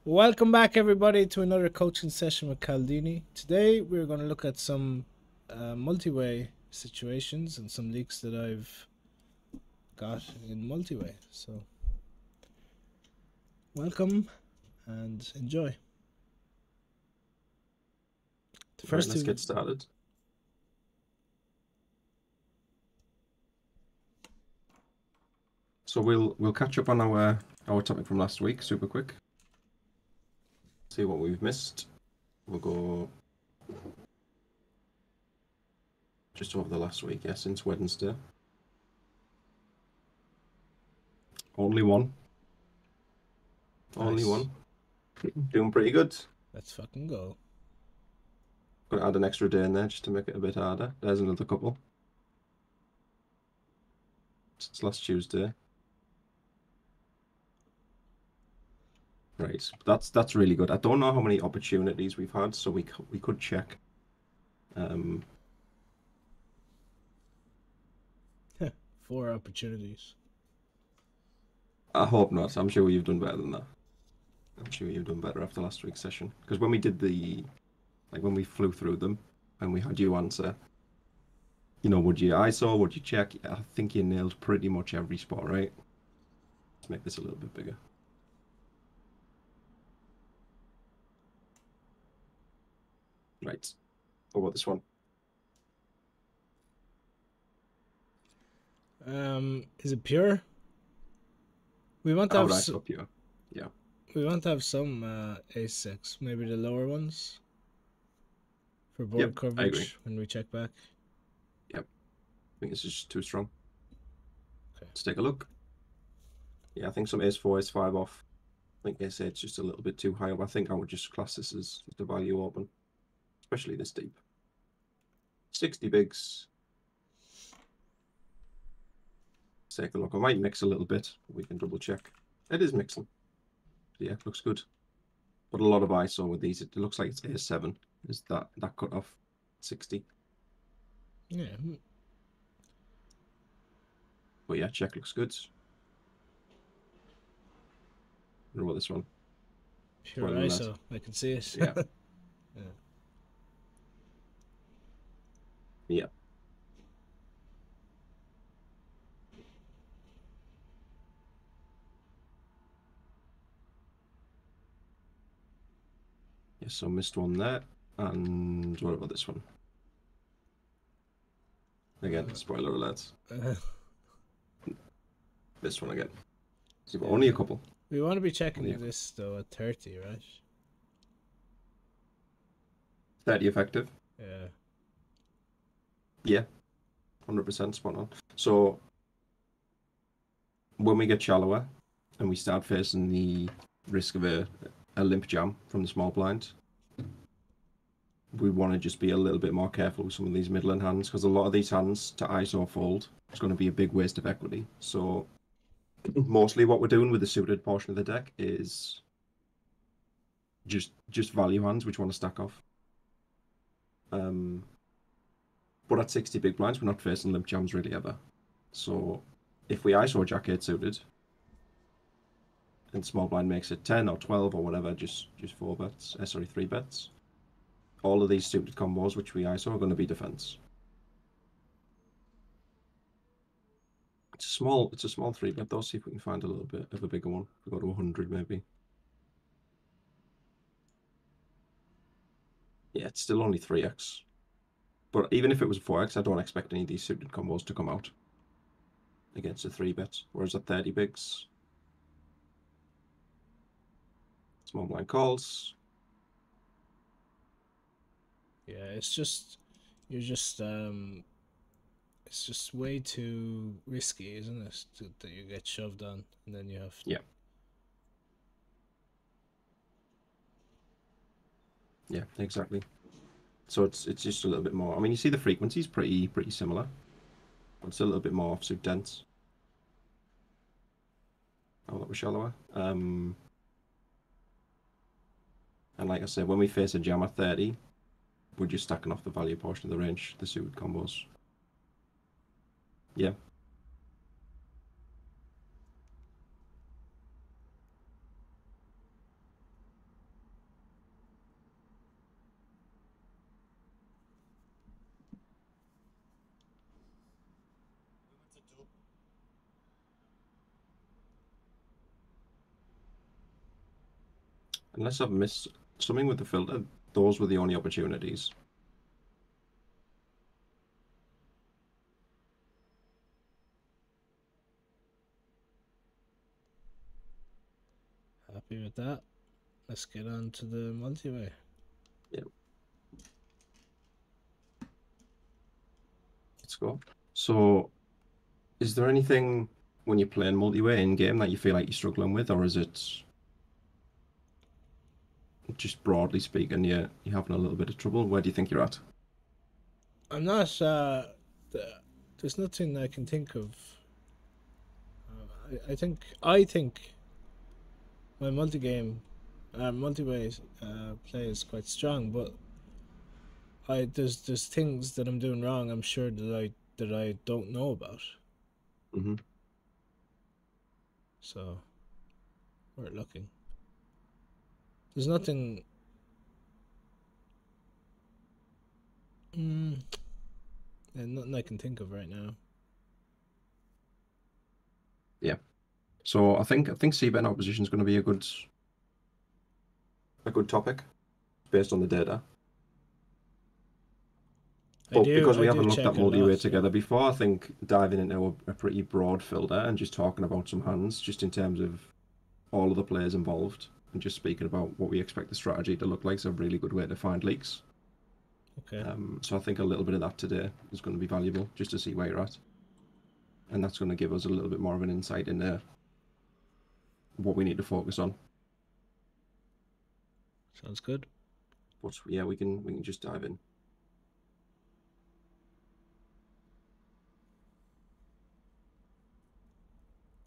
Welcome back, everybody, to another coaching session with Caldini. Today, we're going to look at some multi-way situations and some leaks that I've got in multi-way. So, welcome and enjoy. The Right, first let's two. get started. So we'll catch up on our topic from last week, super quick. See what we've missed. We'll go just over the last week, yeah, since Wednesday. Only one. Only Nice. one. Doing pretty good. Let's fucking go. Gonna add an extra day in there just to make it a bit harder. There's another couple. Since last Tuesday. Right, that's really good. I don't know how many opportunities we've had, so we could check. 4 opportunities. I hope not. I'm sure you've done better than that. I'm sure you've done better after last week's session. Because when we did when we flew through them and we had you answer, would you ISO, would you check? I think you nailed pretty much every spot, right? Let's make this a little bit bigger. Right. What about this one? Is it pure? We want to I have would ISO pure. Yeah. we want to have some A6, maybe the lower ones for board Yep, I agree. coverage when we check back. Yep. I think this is just too strong. Okay. Let's take a look. Yeah, I think some Ace4, Ace5 off. I think Ace8's just a little bit too high up. I think I would just class this as just a value open, especially this deep. 60 bigs. Let's take a look. I might mix a little bit. We can double check. It is mixing. Yeah, looks good. But a lot of ISO with these. It looks like it's A7. Is that cut off 60? Yeah. But yeah, check looks good. What about this one? Pure ISO. I can see it. Yeah. Yeah. Yeah. Yeah, so missed one there. And what about this one? Again, spoiler alert. This one again. So only a couple. We want to be checking Only this though at 30, right? 30 effective. Yeah. Yeah. 100% spot on. So when we get shallower and we start facing the risk of a limp jam from the small blind, we want to just be a little bit more careful with some of these middling hands, because a lot of these hands to ISO fold is going to be a big waste of equity. So mostly what we're doing with the suited portion of the deck is just value hands which want to stack off. But at 60 big blinds, we're not facing limp jams really ever. So if we ISO Jack 8 suited and small blind makes it 10 or 12 or whatever, just 4 bets, 3 bets, all of these suited combos which we ISO are going to be defense. It's a small 3 bet though. See if we can find a little bit of a bigger one. We go to 100 maybe. Yeah, it's still only 3x. But even if it was 4x, I don't expect any of these suited combos to come out against a 3 bet. Whereas at 30 bigs, small blind calls. Yeah, it's just it's just way too risky, isn't it? That you get shoved on and then you have to... Yeah. Yeah, exactly. So it's just a little bit more. I mean, you see the frequency's pretty similar, but it's a little bit more offsuit dense. Oh, that was shallower. And like I said, when we face a jam at 30, we're just stacking off the value portion of the range, the suited combos. Yeah. Unless I've missed something with the filter, those were the only opportunities. Happy with that. Let's get on to the multi-way. Yeah. Let's go. So, is there anything when you're playing multi-way in game that you feel like you're struggling with, or is it just broadly speaking, you're having a little bit of trouble? Where do you think you're at? I'm not. There's nothing I can think of. I think my multi-way play is quite strong, but there's things that I'm doing wrong. I'm sure that I don't know about. Mm-hmm. So we're looking. There's nothing. Mm, nothing I can think of right now. Yeah. So I think C-bet opposition is going to be a good topic based on the data. But because I we do haven't looked at check a multi-way lot. Yeah. together before, I think diving into a pretty broad filter and just talking about some hands, just in terms of all of the players involved, and just speaking about what we expect the strategy to look like is a really good way to find leaks. Okay. So I think a little bit of that today is going to be valuable just to see where you're at. And that's going to give us a little bit more of an insight into what we need to focus on. Sounds good. But yeah, we can just dive in.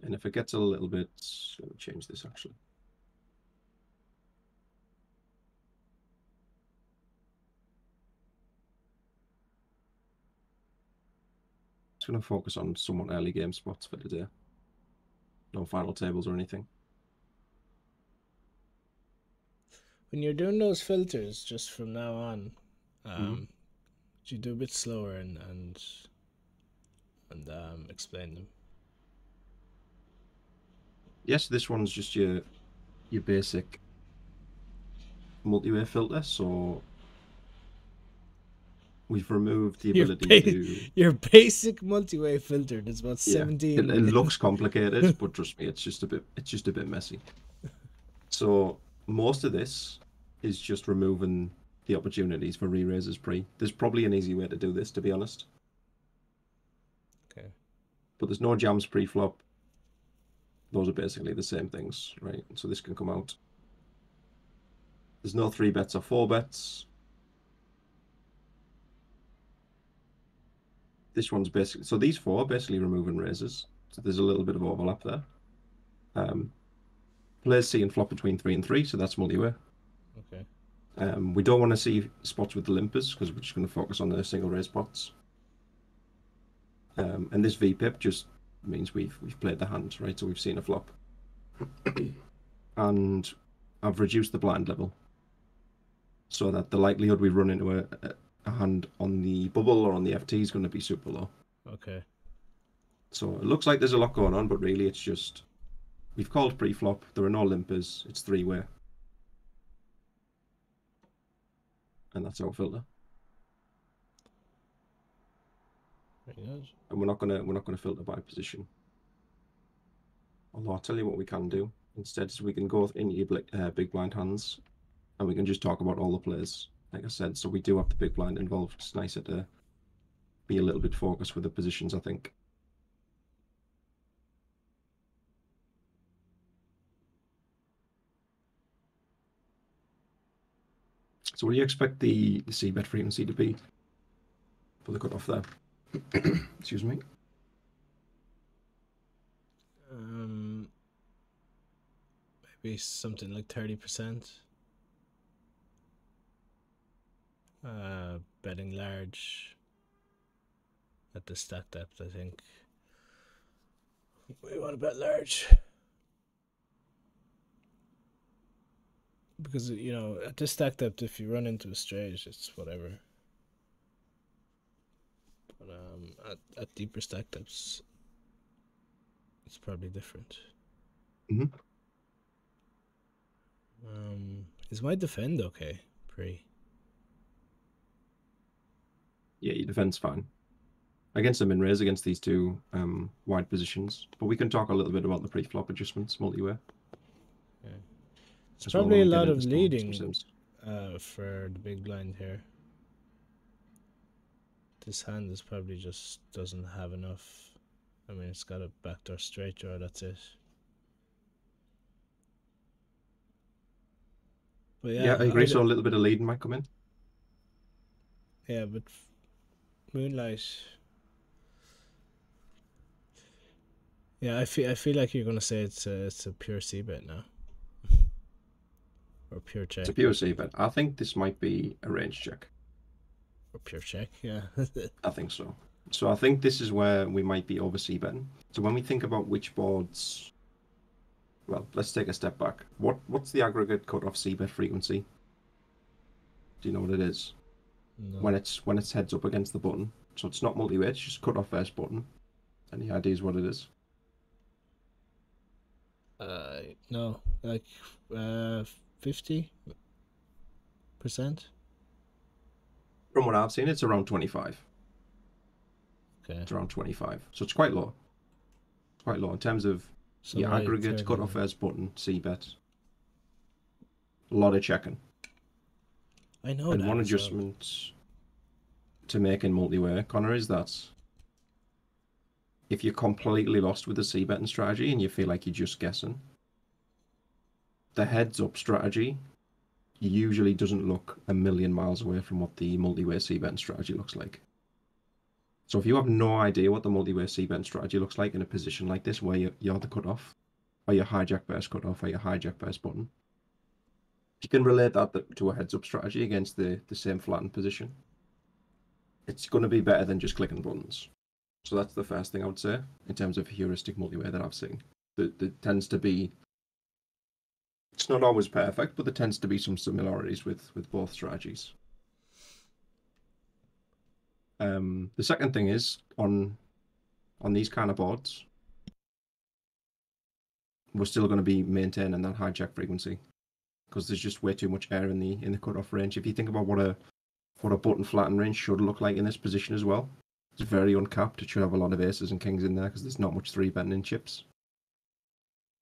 And if it gets a little bit, let me change this actually. Just going to focus on somewhat early game spots for today. No final tables or anything. When you're doing those filters, just from now on, Mm-hmm. you do a bit slower and explain them. Yes, this one's just your basic multi-way filter. So we've removed the Your ability to. your basic multi-way filter. There's about Yeah, 17 it million. looks complicated, but trust me, it's just a bit messy. So most of this is just removing the opportunities for re-raises pre. There's probably an easy way to do this, to be honest. Okay. But there's no jams pre-flop. Those are basically the same things, right? So this can come out. There's no 3 bets or 4 bets. This one's basically, so these 4 are basically removing raises. So there's a little bit of overlap there. Players see and flop between 3 and 3, so that's multi-way. Okay. We don't want to see spots with the limpers because we're just going to focus on the single raise spots. And this VPIP just means we've played the hand, right? So we've seen a flop. And I've reduced the blind level so that the likelihood we run into a hand on the bubble or on the FT is going to be super low. Okay. So it looks like there's a lot going on, but really it's just we've called pre-flop. There are no limpers. It's 3-way. And that's our filter. Very good. And we're not gonna filter by position. Although I'll tell you what we can do instead is we can go into your big blind hands and we can just talk about all the players. Like I said, so we do have the big blind involved. It's nicer to be a little bit focused with the positions, I think. So what do you expect the C-bet frequency to be for the cutoff there? Excuse me. Maybe something like 30%. Betting large at the stack depth. I think we want to bet large because at this stack depth, if you run into a straight, it's whatever. But at deeper stack depths, it's probably different. Mm-hmm. Is my defend okay? Pre. Yeah, your defense fine. Against the min raise, against these two wide positions. But we can talk a little bit about the pre-flop adjustments multi-way. Yeah. It's As well probably when a we get lot into of some leading sims. for the big blind here. This hand is probably just doesn't have enough. I mean, it's got a backdoor straight draw, that's it. But Yeah, yeah, I agree. So a little bit of leading might come in. yeah, but Moonlight. Yeah, I feel like you're gonna say it's a pure C bet now, or pure check. It's a pure C bet. I think this might be a range check. Or pure check, yeah. I think so. So I think this is where we might be over C betting. So when we think about which boards, well, let's take a step back. What's the aggregate cutoff C bet frequency? Do you know what it is? No. When it's heads up against the button. So it's not multi-way, it's just cut off first button. Any ideas what it is? No, like 50%. From what I've seen, it's around 25. Okay. It's around 25. So it's quite low. It's quite low in terms of So your my aggregate 30. cut off first button C bet. A lot of checking. I know And that. one as well. adjustment to make in multi-way, Connor, is that if you're completely lost with the C betting strategy and you feel like you're just guessing, the heads up strategy usually doesn't look a million miles away from what the multi-way C betting strategy looks like. So if you have no idea what the multi-way C betting strategy looks like in a position like this where you're the cutoff, or your hijack burst cutoff, or your hijack burst button, you can relate that to a heads up strategy against the same flattened position. It's going to be better than just clicking buttons. So that's the first thing I would say in terms of heuristic multi-way that I've seen. There tends to be, it's not always perfect, but there tends to be some similarities with both strategies. The second thing is on these kind of boards, we're still going to be maintaining that hijack frequency because there's just way too much air in the cutoff range. If you think about what a button flatten range should look like in this position as well, it's very uncapped. It should have a lot of aces and kings in there because there's not much three betting in chips.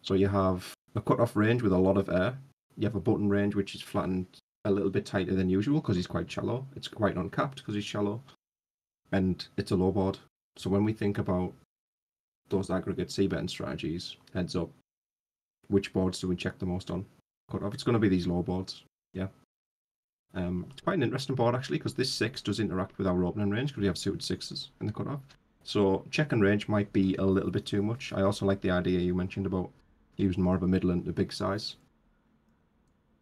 So you have a cutoff range with a lot of air. You have a button range which is flattened a little bit tighter than usual because he's quite shallow. It's quite uncapped because he's shallow. And it's a low board. So when we think about those aggregate C-betting strategies, heads up, which boards do we check the most on? Cutoff. It's going to be these low boards. Yeah. It's quite an interesting board actually because this 6 does interact with our opening range because we have suited 6s in the cutoff. So check and range might be a little bit too much. I also like the idea you mentioned about using more of a middle and a big size.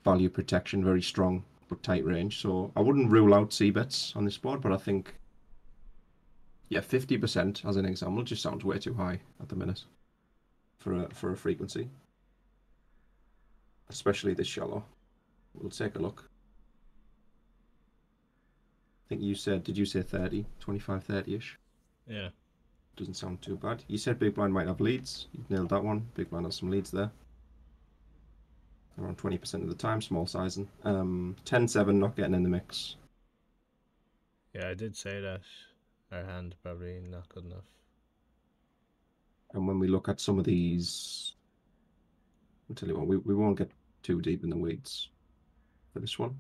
Value protection, very strong but tight range. So I wouldn't rule out C-bets on this board, but I think, yeah, 50% as an example just sounds way too high at the minute for a frequency. Especially this shallow. We'll take a look. I think you said, did you say 30, 25, 30-ish? Yeah. Doesn't sound too bad. You said big blind might have leads. You've nailed that one. Big blind has some leads there. Around 20% of the time, small sizing. 10-7 not getting in the mix. Yeah, I did say that. Our hand probably not good enough. And when we look at some of these, I'll tell you what, we won't get too deep in the weeds for this one.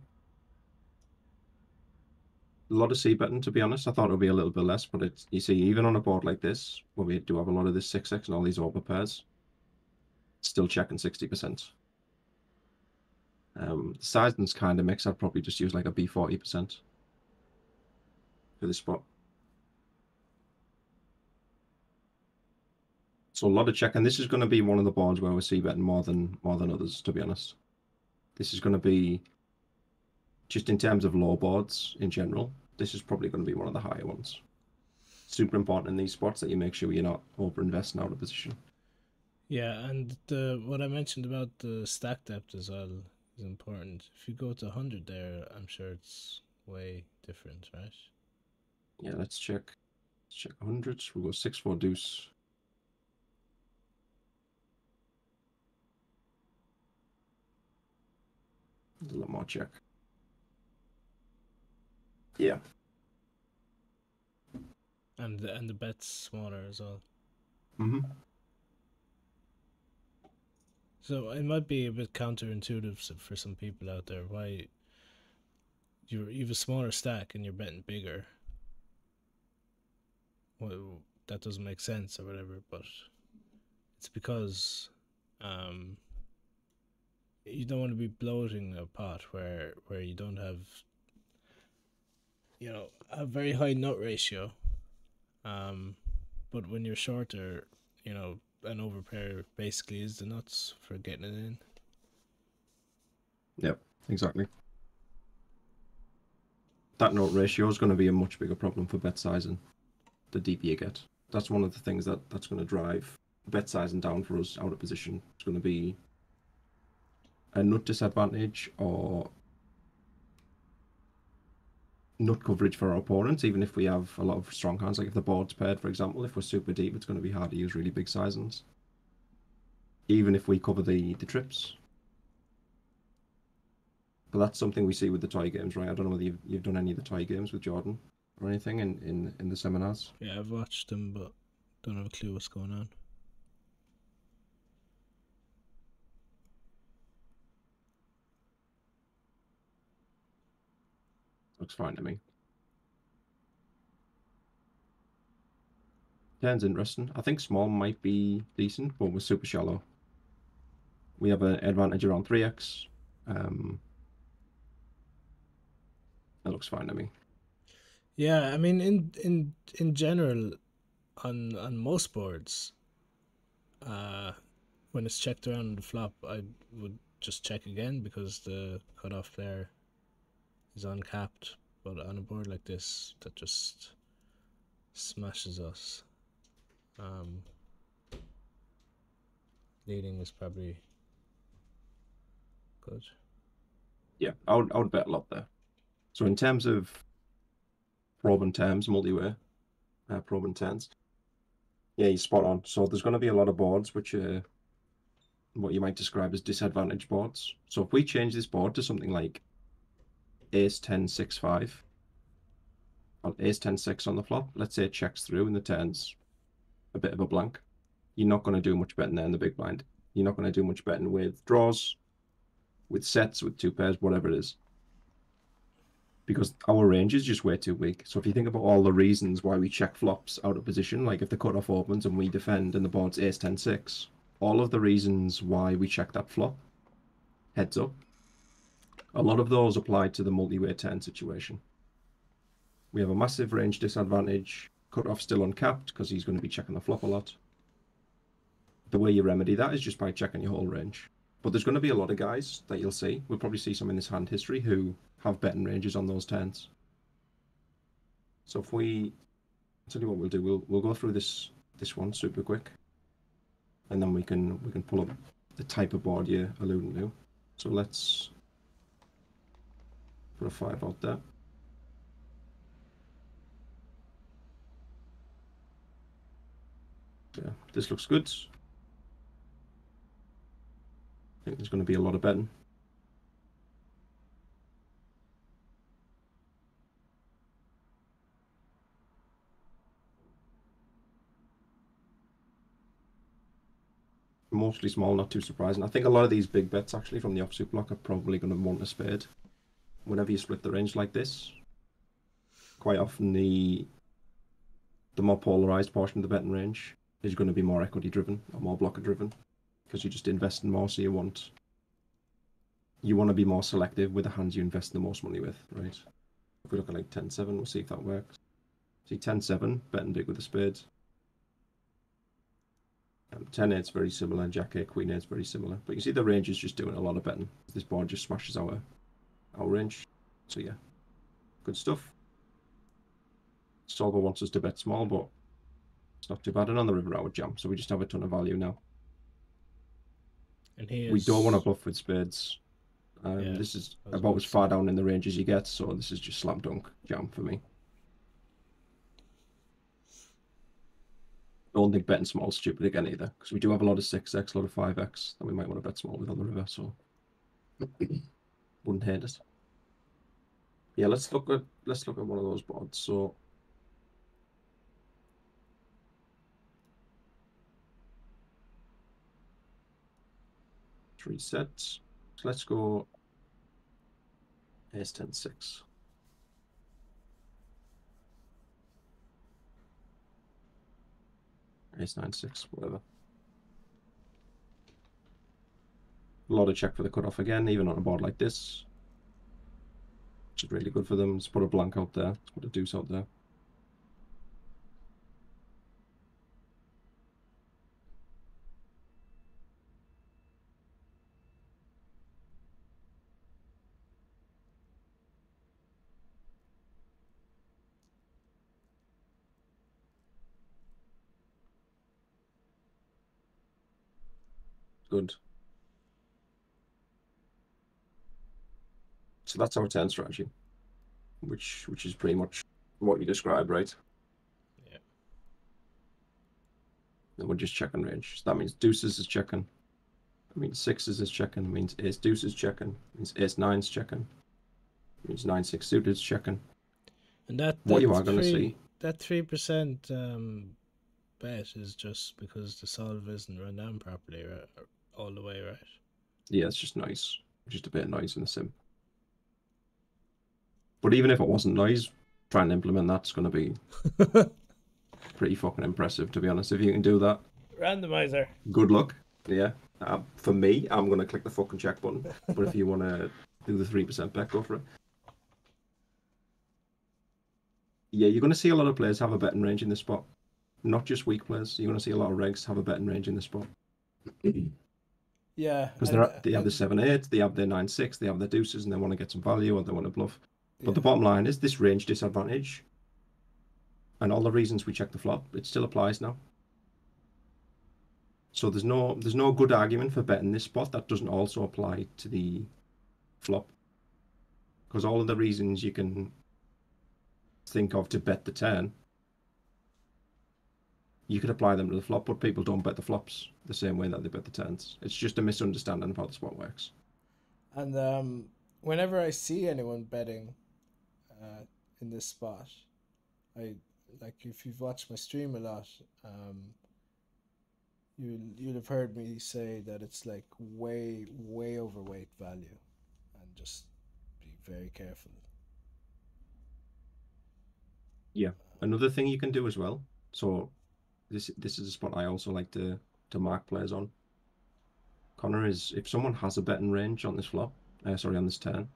A lot of C betting, to be honest. I thought it would be a little bit less, but it's, you see, even on a board like this, where we do have a lot of this 6x and all these over pairs, still checking 60%. The sizing's kind of mixed. I'd probably just use like a B40% for this spot. So a lot of checking. This is going to be one of the boards where we're C betting more than others, to be honest. This is going to be, just in terms of low boards in general, this is probably going to be one of the higher ones. Super important in these spots that you make sure you're not over investing out of position. Yeah, and what I mentioned about the stack depth as well is important. If you go to 100 there, I'm sure it's way different, right? Yeah, let's check. Let's check 100. We'll go 6-4 deuce. There's a lot more check. Yeah. And the bet's smaller as well. Mm-hmm. So it might be a bit counterintuitive for some people out there why you have a smaller stack and you're betting bigger. Well, that doesn't make sense or whatever, but it's because you don't want to be bloating a pot where you don't have a very high nut ratio. But when you're shorter, an overpair basically is the nuts for getting it in. Yep, exactly. That nut ratio is going to be a much bigger problem for bet sizing the deeper you get. That's one of the things that's going to drive bet sizing down for us out of position. It's going to be a nut disadvantage or nut coverage for our opponents, even if we have a lot of strong hands. Like if the board's paired, for example, if we're super deep, it's going to be hard to use really big sizings. Even if we cover the trips. But that's something we see with the toy games, right? I don't know whether you've done any of the toy games with Jordan or anything in the seminars. Yeah, I've watched them, but don't have a clue what's going on. Looks fine to me. Tens interesting. I think small might be decent, but we're super shallow. We have an advantage around 3x. That looks fine to me. Yeah, I mean, in general, on most boards, when it's checked around the flop, I would just check again because the cutoff player is uncapped. But on a board like this, that just smashes us. Leading is probably good. Yeah, I would bet a lot there. So in terms of probe and terms, multi-way, probe and tens, yeah, you're spot on. So there's going to be a lot of boards which are what you might describe as disadvantaged boards. So if we change this board to something like ace 10 6 5, or ace 10 6 on the flop, let's say it checks through and the tens a bit of a blank, you're not going to do much betting there in the big blind. You're not going to do much betting with draws, with sets, with two pairs, whatever it is. Because our range is just way too weak. So if you think about all the reasons why we check flops out of position, like if the cutoff opens and we defend and the board's ace 10 6, all of the reasons why we check that flop, heads up, a lot of those apply to the multi-way 10 situation. We have a massive range disadvantage, cutoff still uncapped because he's going to be checking the flop a lot. The way you remedy that is just by checking your whole range. But there's going to be a lot of guys that you'll see, we'll probably see some in this hand history, who have betting ranges on those tens. So if we, I'll tell you what we'll do, we'll go through this one super quick, and then we can pull up the type of board you're alluding to. So let's put a 5 out there. Yeah, this looks good. I think there's going to be a lot of betting. Mostly small, not too surprising. I think a lot of these big bets actually from the offsuit block are probably going to want a spade. Whenever you split the range like this, quite often the more polarized portion of the betting range is going to be more equity driven or more blocker driven, because you're just investing more, so you want to be more selective with the hands you invest the most money with, right? If we look at like 10-7, we'll see if that works. See 10-7, betting big with the spades. 10-8's very similar, Jack-8, Queen-8's very similar. But you see the range is just doing a lot of betting. This board just smashes our range. So yeah, good stuff. Solver wants us to bet small, but it's not too bad. And on the river, I would jam. So we just have a ton of value now. And he is... We don't want to bluff with spades. Yeah, this is about as far down in the range as you get, so this is just slam dunk jam for me. I don't think betting small is stupid again either, because we do have a lot of 6x, a lot of 5x that we might want to bet small with on the river. So Wouldn't hate it. Yeah, let's look at one of those boards. So three sets. So let's go ace 10 6. Ace 9 6, whatever. A lot of check for the cutoff again, even on a board like this, which is really good for them. Let's put a blank out there. Let's put a deuce out there. Good. So that's our turn strategy, which is pretty much what you described, right? Yeah. Then we're just checking range. So that means deuces is checking. That means sixes is checking. It means ace deuce is checking. It means ace nine's checking. It means 9 6 suited is checking. And that What you are going to see. That 3% bet is just because the solve isn't run down properly, right? All the way, right? Yeah, it's just noise. Just a bit of noise in the sim. But even if it wasn't noise, trying to implement that's going to be pretty fucking impressive, to be honest. If you can do that, Randomizer. good luck. Yeah. For me, I'm going to click the fucking check button. But if you want to do the 3% bet, go for it. Yeah, you're going to see a lot of players have a betting range in this spot. Not just weak players. You're going to see a lot of regs have a betting range in this spot. Yeah. Because they have the 7-8, they have their 9-6, they have their deuces, and they want to get some value or they want to bluff. But the bottom line is this range disadvantage and all the reasons we check the flop, it still applies now. So there's no good argument for betting this spot that doesn't also apply to the flop. Because all of the reasons you can think of to bet the turn, you could apply them to the flop, but people don't bet the flops the same way that they bet the turns. It's just a misunderstanding of how the spot works. And whenever I see anyone betting in this spot, I like if you've watched my stream a lot, you'll have heard me say that it's like way overweight value, and just be very careful. Yeah. Another thing you can do as well. So this is a spot I also like to mark players on. Connor, is if someone has a betting range on this flop, on this turn,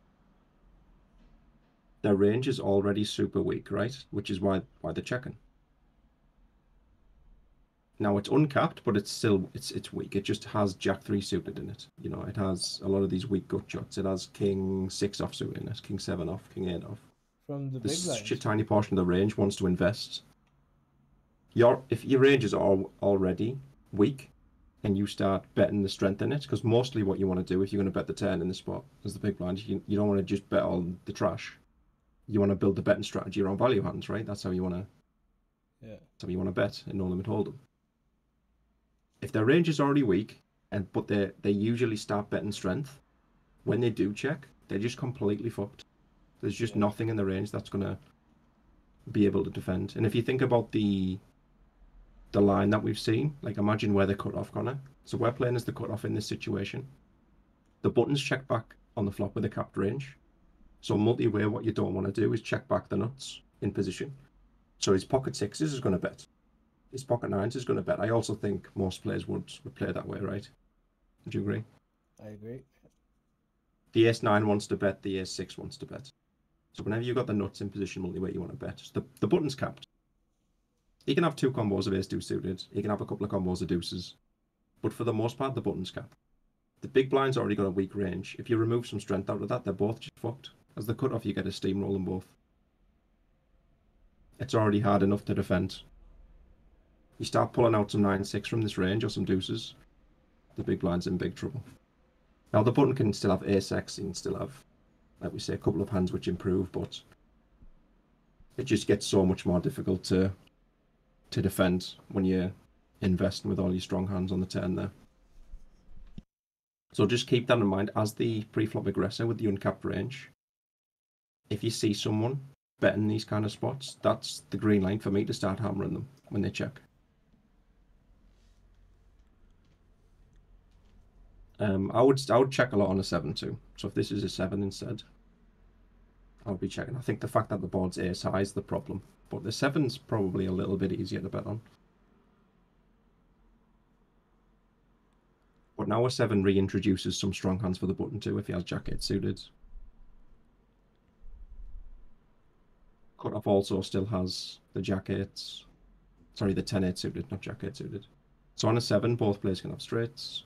their range is already super weak, right? Which is why they're checking. Now it's uncapped, but it's still it's weak. It just has Jack 3 suited in it. You know, it has a lot of these weak gut shots. It has King 6 off suited in it, King 7 off, King 8 off. From the big This lines. tiny portion of the range wants to invest. If your range is already weak, and you start betting the strength in it, because mostly what you want to do if you're going to bet the turn in the spot as the big blind, you don't want to just bet all the trash. You want to build the betting strategy around value hands, right? That's how you want to. Yeah. That's how you want to bet in no limit hold'em. If their range is already weak, but they usually start betting strength, when they do check, they're just completely fucked. There's just nothing in the range that's gonna be able to defend. And if you think about the line that we've seen, like imagine where the cutoff, Connor. So we're playing as the cutoff in this situation. The button's check back on the flop with a capped range. So multi-way, what you don't want to do is check back the nuts in position. So his pocket sixes is going to bet. His pocket nines is going to bet. I also think most players would play that way, right? Would you agree? I agree. The ace 9 wants to bet, the ace 6 wants to bet. So whenever you've got the nuts in position multi-way, you want to bet. So the button's capped. He can have 2 combos of ace 2 suited. He can have a couple of combos of deuces. But for the most part, the button's capped. The big blind's already got a weak range. If you remove some strength out of that, they're both just fucked. As the cutoff, you get a steamroll them both. It's already hard enough to defend. You start pulling out some 9-6 from this range or some deuces, the big blind's in big trouble. Now the button can still have ace-x, and still have, like we say, a couple of hands which improve, but it just gets so much more difficult to defend when you're investing with all your strong hands on the turn there. So just keep that in mind as the pre-flop aggressor with the uncapped range. If you see someone betting these kind of spots, that's the green line for me to start hammering them when they check. I would check a lot on a 7 too. So if this is a 7 instead, I would be checking. I think the fact that the board's ace high is the problem, but the 7's probably a little bit easier to bet on. But now a 7 reintroduces some strong hands for the button too if he has jack 8 suited. Cutoff also still has the jack 8s. Sorry, the 10-8 suited, not jack 8 suited. So on a 7, both players can have straights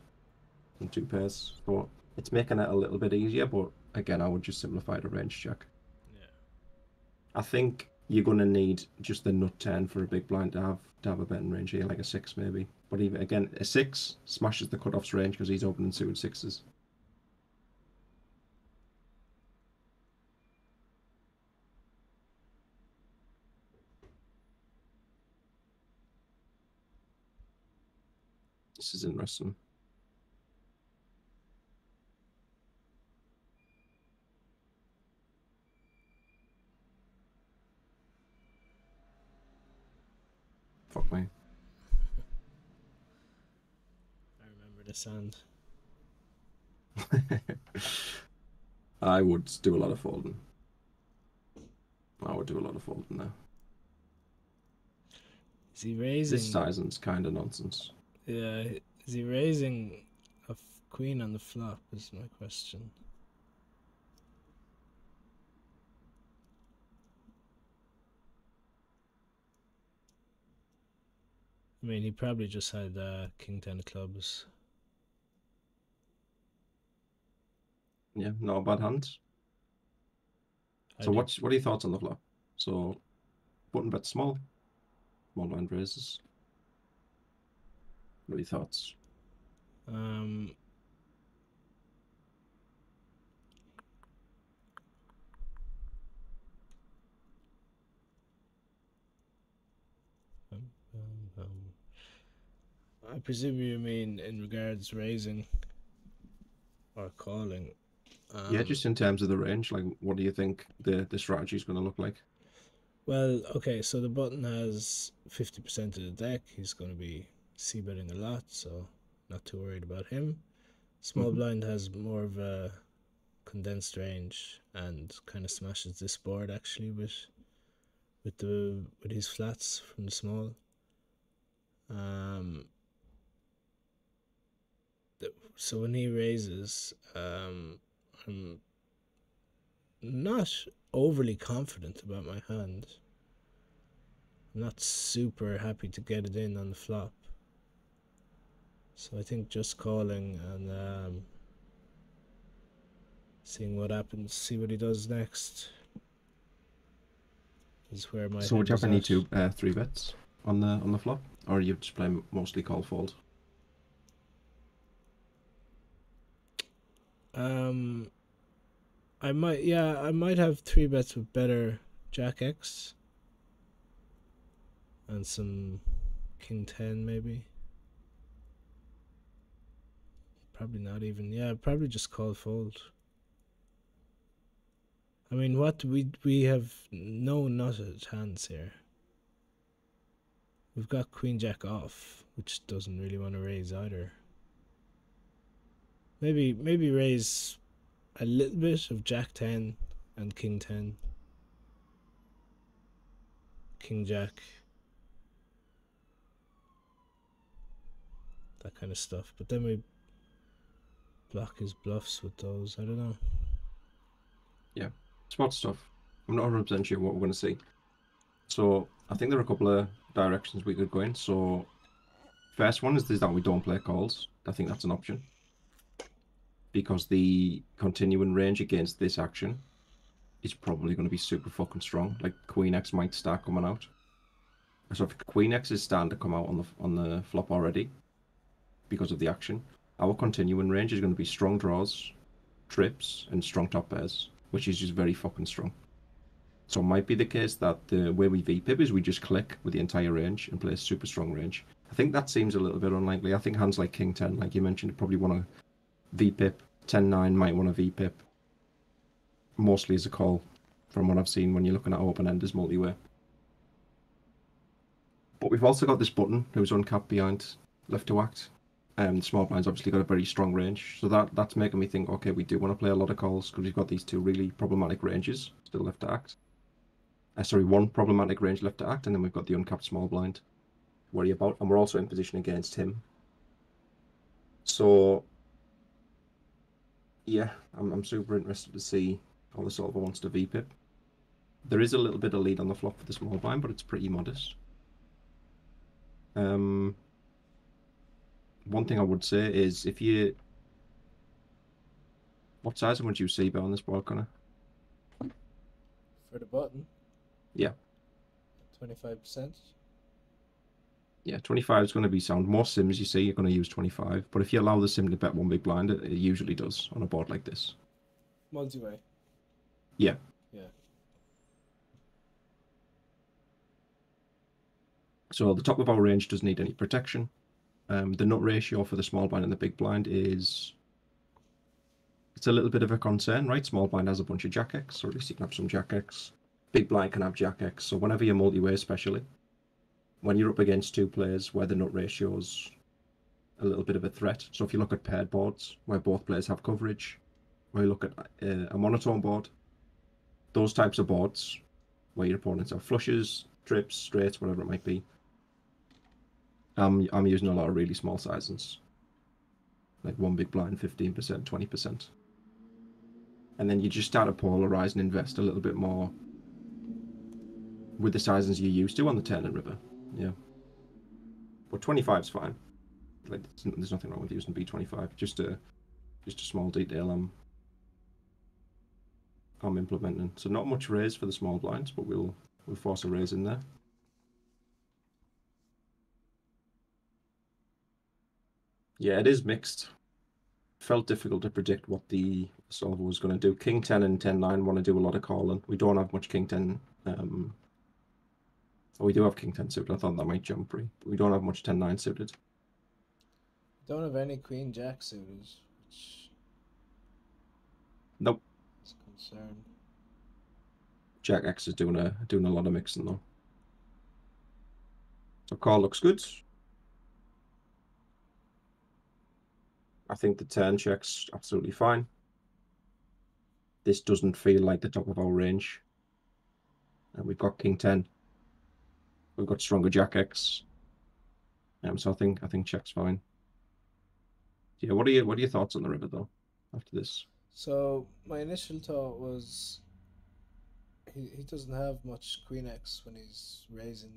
and 2 pairs. So it's making it a little bit easier, but again, I would just simplify the range check. Yeah. I think you're going to need just the nut 10 for a big blind to have a betting range here, like a 6 maybe. But even again, a 6 smashes the cutoff's range because he's opening suited 6s. This is interesting. Fuck me. I remember the sound. I would do a lot of folding. I would do a lot of folding now. Is he raising? This sizing's kind of nonsense. Yeah, is he raising a queen on the flop is my question. I mean, he probably just had king 10 of clubs. Yeah, not a bad hand. So what are your thoughts on the flop? So button bet small blind raises. What are your thoughts? I presume you mean in regards raising or calling. Yeah, just in terms of the range, like what do you think the strategy is going to look like? Well, okay, so the button has 50% of the deck. He's going to be c-betting a lot, so not too worried about him. Small blind has more of a condensed range and kind of smashes this board actually with his flats from the small. So when he raises, I'm not overly confident about my hand. I'm not super happy to get it in on the flop. So I think just calling and seeing what happens, see what he does next is where my So would head you is have any at. 2 3 bets on the flop, or you just play mostly call fold? I might have 3 bets with better jack X and some king 10 maybe. Probably not even. Yeah, probably just call fold. I mean, what we have no nutted hands here. We've got queen jack off, which doesn't really want to raise either. Maybe raise a little bit of jack 10 and king 10. King jack. That kind of stuff. But then we block his bluffs with those. I don't know. Yeah, spot stuff. I'm not 100% sure what we're going to see. So I think there are a couple of directions we could go in. So first one is that we don't play calls. I think that's an option. Because the continuing range against this action is probably going to be super fucking strong. Like Queen X might start coming out. So if Queen X is starting to come out on the flop already because of the action, our continuing range is going to be strong draws, trips, and strong top pairs, which is just very fucking strong. So it might be the case that the way we VPIP is we just click with the entire range and play a super strong range. I think that seems a little bit unlikely. I think hands like King 10, like you mentioned, probably want to VPIP, 10-9 might want a VPIP. Mostly as a call, from what I've seen when you're looking at open-enders multi-way. But we've also got this button who's uncapped behind left to act. The small blind's obviously got a very strong range, so that's making me think, okay, we do want to play a lot of calls because we've got these two really problematic ranges still left to act. Sorry, one problematic range left to act, and then we've got the uncapped small blind to worry about, and we're also in position against him. So, yeah, I'm super interested to see how the solver wants to VPIP. There is a little bit of lead on the flop for the small blind, but it's pretty modest. One thing I would say is if you... What size would you see on this board, Connor? For the button? Yeah. 25%? Yeah, 25 is going to be sound. Most sims you see, you're going to use 25. But if you allow the sim to bet one big blind, it usually does on a board like this. Multi-way? Yeah. Yeah. So the top of our range doesn't need any protection. The nut ratio for the small blind and the big blind is... It's a little bit of a concern, right? Small blind has a bunch of Jack X, or at least you can have some Jack X. Big blind can have Jack X. So whenever you're multi-way especially, when you're up against two players where the nut ratio's a little bit of a threat. So if you look at paired boards where both players have coverage, or you look at a monotone board, those types of boards where your opponents have flushes, trips, straights, whatever it might be, I'm using a lot of really small sizes. Like one big blind, 15%, 20%. And then you just start to polarize and invest a little bit more with the sizes you're used to on the turn and river. Yeah. But 25 is fine. Like there's nothing wrong with using B25. Just a small detail I'm implementing. So not much raise for the small blinds, but we'll force a raise in there. Yeah, it is mixed. Felt difficult to predict what the solver was going to do. King 10 and 10-9 want to do a lot of calling. We don't have much King 10. Oh, we do have King 10 suited. I thought that might jump free. But we don't have much 10-9 suited. Don't have any Queen Jack suited, which... Nope. It's a concern. Jack X is doing a lot of mixing though. So call looks good. I think the turn check's absolutely fine. This doesn't feel like the top of our range. And we've got King 10. We've got stronger Jack X. So I think check's fine. Yeah, what are your thoughts on the river though after this? So my initial thought was he doesn't have much Queen X when he's raising.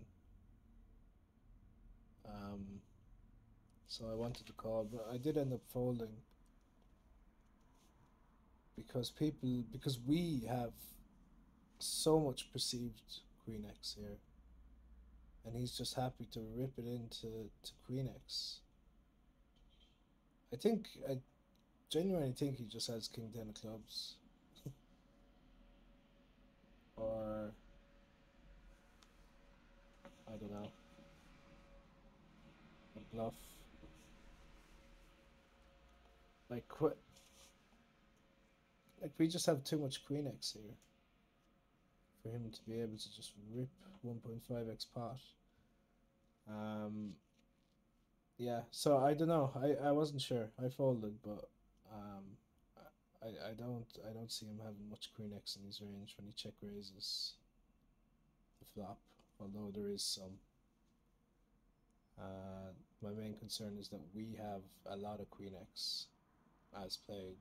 So I wanted to call, but I did end up folding because we have so much perceived Queen X here, and he's just happy to rip it into Queen X. I genuinely think he just has King 10 of clubs. Or I don't know, a bluff. Like we just have too much Queen X here for him to be able to just rip 1.5x pot. Yeah, so I don't know. I wasn't sure. I folded, but I don't see him having much Queen X in his range when he check raises the flop, although there is some. My main concern is that we have a lot of Queen X as played.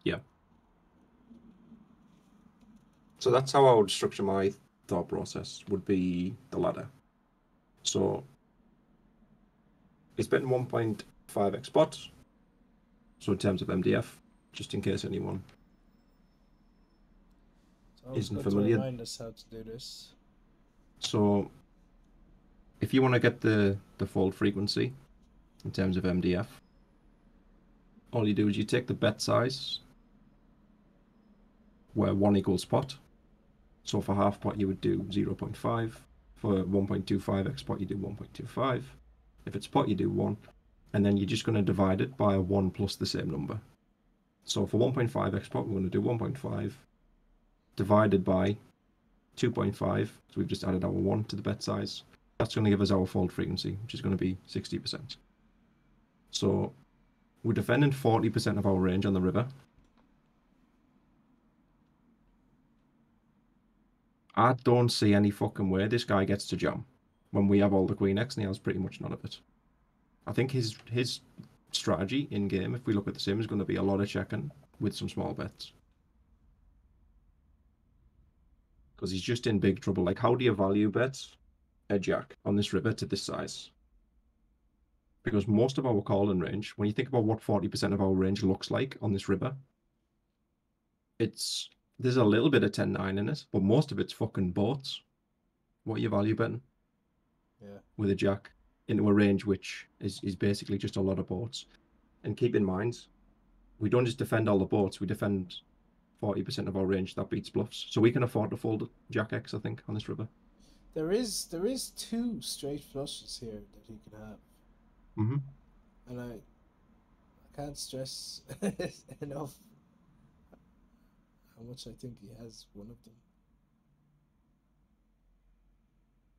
Yeah. So that's how I would structure my thought process, would be the ladder. So he's betting 1.5x pot. So in terms of MDF, just in case anyone isn't familiar. To remind us how to do this. So if you want to get the fold frequency in terms of MDF, all you do is you take the bet size where 1 equals pot. So for half pot you would do 0.5. For 1.25x pot you do 1.25. If it's pot you do 1. and then you're just going to divide it by a 1 plus the same number. So for 1.5 export, we're going to do 1.5 divided by 2.5. So we've just added our 1 to the bet size. That's going to give us our fold frequency, which is going to be 60%. So we're defending 40% of our range on the river. I don't see any fucking way this guy gets to jam when we have all the queen X and he has pretty much none of it. I think his strategy in game, if we look at the sim, is going to be a lot of checking with some small bets. Because he's just in big trouble. Like, how do you value bet a jack on this river to this size? Because most of our calling range, when you think about what 40% of our range looks like on this river, there's a little bit of 10-9 in it, but most of it's fucking boats. What are you value betting? Yeah. With a jack into a range which is basically just a lot of boats. And keep in mind, we don't just defend all the boats, we defend 40% of our range that beats bluffs. So we can afford to fold jack X, I think, on this river. There is 2 straight flushes here that he can have. Mm-hmm. And I can't stress enough how much I think he has one of them.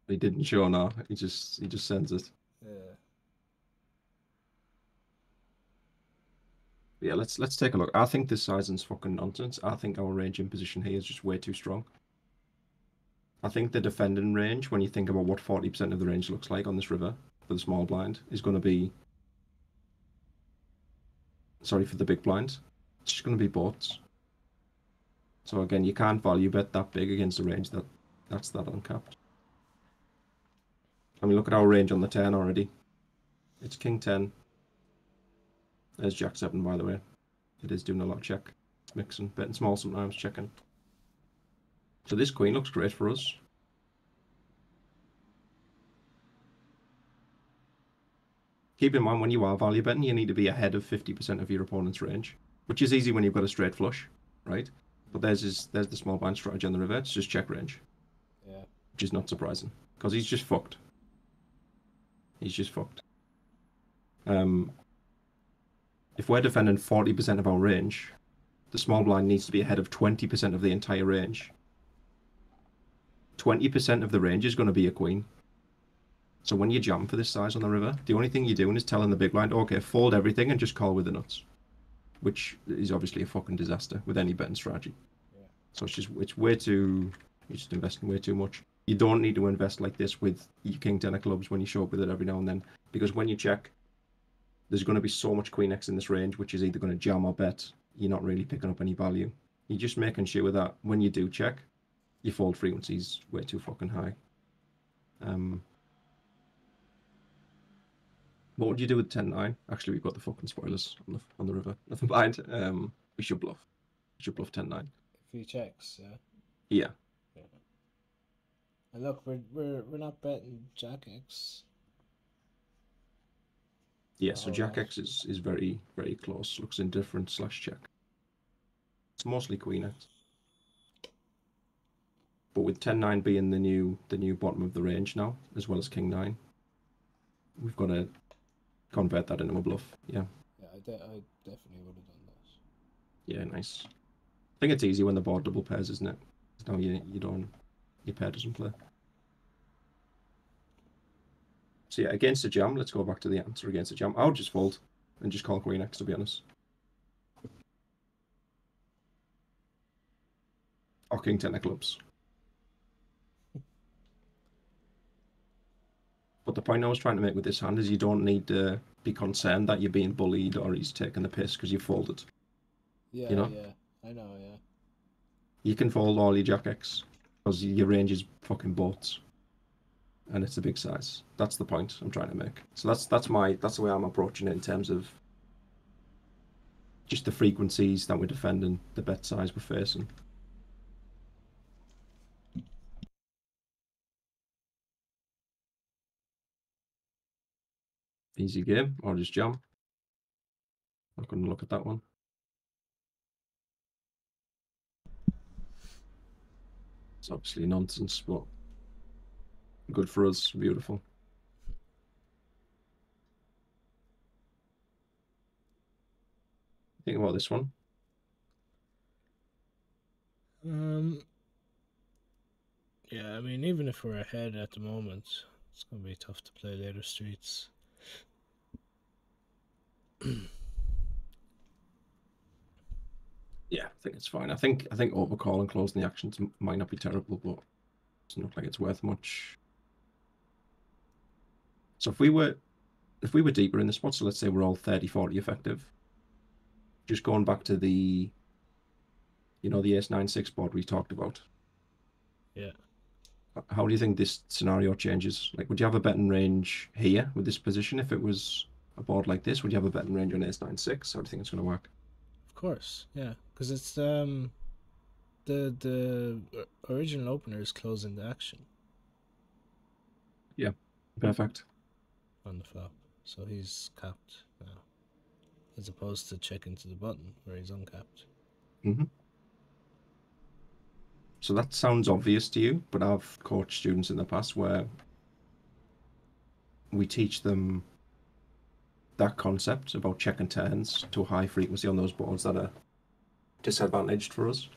He didn't show now. He just sends it. Yeah. Yeah, let's take a look. I think this sizing's fucking nonsense. I think our range in position here is just way too strong. I think the defending range, when you think about what 40% of the range looks like on this river for the small blind, is going to be... Sorry, for the big blind. It's just going to be boats. So again, you can't value bet that big against a range that's that uncapped. I mean, look at our range on the 10 already. It's king 10. There's jack 7, by the way. It is doing a lot of check. It's mixing, betting small sometimes, checking. So this queen looks great for us. Keep in mind, when you are value betting, you need to be ahead of 50% of your opponent's range, which is easy when you've got a straight flush, right? But there's the small blind strategy on the river. It's just check range. Yeah. Which is not surprising, because he's just fucked. He's just fucked. If we're defending 40% of our range, the small blind needs to be ahead of 20% of the entire range. 20% of the range is going to be a queen. So when you jam for this size on the river, the only thing you're doing is telling the big blind, okay, fold everything and just call with the nuts. Which is obviously a fucking disaster with any betting strategy. Yeah. So it's way too... You're just investing way too much. You don't need to invest like this with your king 10 of clubs when you show up with it every now and then. Because when you check, there's going to be so much queen X in this range, which is either going to jam or bet. You're not really picking up any value. You're just making sure that when you do check, your fold frequency is way too fucking high. What would you do with 10-9? Actually, we've got the fucking spoilers on the river. Nothing behind. We should bluff. We should bluff 10-9. If he checks, yeah. Yeah. Yeah. And look, we're not betting jack X. Yeah, so jack X is very, very close. Looks indifferent / check. It's mostly queen X. But with 10-9 being the new bottom of the range now, as well as king 9, we've got to convert that into a bluff. Yeah. Yeah, I definitely would have done that. Yeah, nice. I think it's easy when the board double pairs, isn't it? No, your pair doesn't play. So yeah, against a jam, let's go back to the answer against a jam. I would just fold and just call queen X, to be honest. Or king 10 of clubs. But the point I was trying to make with this hand is you don't need to be concerned that you're being bullied or he's taking the piss because you folded. Yeah, you know? yeah. I know, yeah. You can fold all your jack X because your range is fucking boats. And it's a big size. That's the point I'm trying to make. So that's the way I'm approaching it in terms of just the frequencies that we're defending, the bet size we're facing. Easy game, or just jam. Not going to look at that one. It's obviously nonsense, but good for us. Beautiful. Think about this one. Yeah, I mean, even if we're ahead at the moment, it's going to be tough to play later streets. Yeah, I think it's fine. I think overcall and closing the actions might not be terrible, but it's not like it's worth much. So if we were deeper in the spot, so let's say we're all 30-40 effective, just going back to the the ace-9-6 board we talked about. Yeah. How do you think this scenario changes? Like, would you have a betting range here with this position if it was a board like this? Would you have a betting range on ace-9-6? How do you think it's going to work? Of course, yeah, because it's the original opener is closing the action. Yeah, perfect. On the flop, so he's capped now, as opposed to checking to the button where he's uncapped. So that sounds obvious to you, but I've coached students in the past where we teach them that concept about checking turns to a high frequency on those boards that are disadvantaged for us.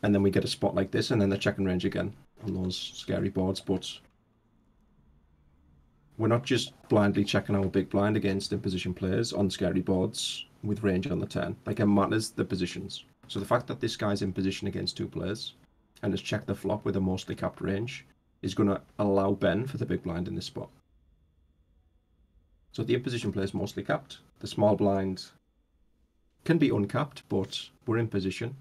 And then we get a spot like this, and then they're checking range again on those scary boards. But we're not just blindly checking our big blind against in-position players on scary boards with range on the turn. Like, it matters the positions. So the fact that this guy's in position against two players and has checked the flop with a mostly capped range is going to allow Ben for the big blind in this spot. So the in-position player is mostly capped. The small blind can be uncapped, but we're in position.